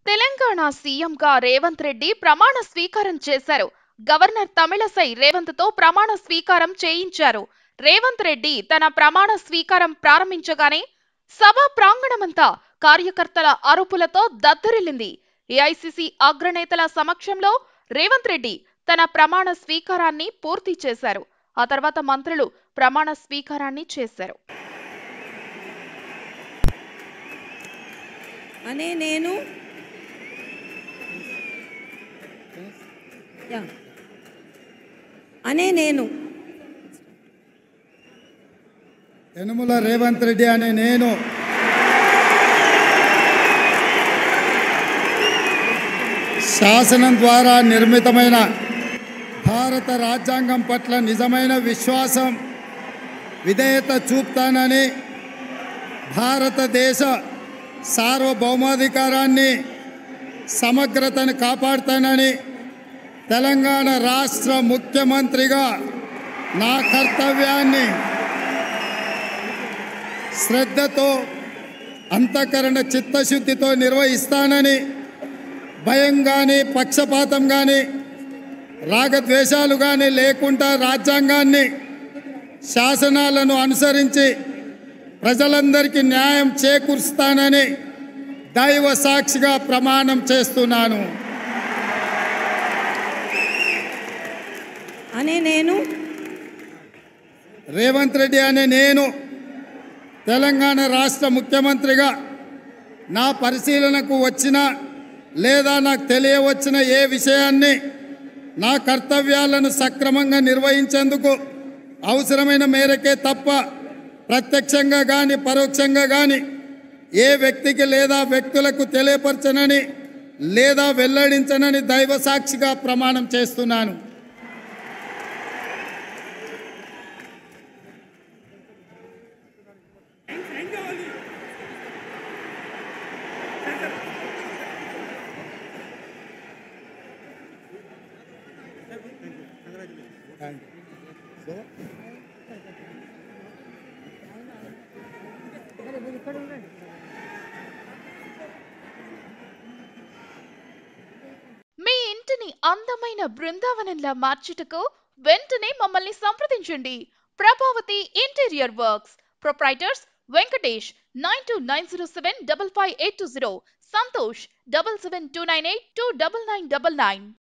తెలంగాణ సీఎంగా రేవంత్ రెడ్డి ప్రమాణ స్వీకారం చేశారు. గవర్నర్ తమిళసై రేవంత్తో ప్రమాణ స్వీకారం చేయించారు. రేవంత్ రెడ్డి తన ప్రమాణ స్వీకారం ప్రారంభించగానే సభా ప్రాంగణమంతా కార్యకర్తల అరుపులతో దద్దరిల్లింది. ఏఐసీసీ అగ్రనేతల సమక్షంలో రేవంత్ రెడ్డి తన ప్రమాణ స్వీకారాన్ని పూర్తి చేశారు. ఆ తర్వాత మంత్రులు ప్రమాణ స్వీకారాన్ని చేశారు. అనే నేను యనుమల రేవంత్ రెడ్డి అనే నేను శాసనం ద్వారా నిర్మితమైన భారత రాజ్యాంగం పట్ల నిజమైన విశ్వాసం, విధేయత చూపుతానని, భారతదేశ సార్వభౌమాధికారాన్ని, సమగ్రతను కాపాడుతానని, తెలంగాణ రాష్ట్ర ముఖ్యమంత్రిగా నా కర్తవ్యాన్ని శ్రద్ధతో, అంతఃకరణ చిత్తశుద్ధితో నిర్వహిస్తానని, భయం కానీ, పక్షపాతం కానీ, రాగద్వేషాలు కానీ లేకుండా రాజ్యాంగాన్ని, శాసనాలను అనుసరించి ప్రజలందరికీ న్యాయం చేకూరుస్తానని దైవ సాక్షిగా ప్రమాణం చేస్తున్నాను. అనే నేను రేవంత్ రెడ్డి అనే నేను తెలంగాణ రాష్ట్ర ముఖ్యమంత్రిగా నా పరిశీలనకు వచ్చిన లేదా నాకు తెలియవచ్చిన ఏ విషయాన్ని నా కర్తవ్యాలను సక్రమంగా నిర్వహించేందుకు అవసరమైన మేరకే తప్ప ప్రత్యక్షంగా కానీ పరోక్షంగా కానీ ఏ వ్యక్తికి లేదా వ్యక్తులకు తెలియపరచనని లేదా వెల్లడించనని దైవ సాక్షిగా ప్రమాణం చేస్తున్నాను. మీ ఇంటిని అందమైన బృందావనంలా మార్చుటకు వెంటనే మమ్మల్ని సంప్రదించండి. Prabhavati interior works, proprietors Venkatesh 9290755820, Santosh 7729829999.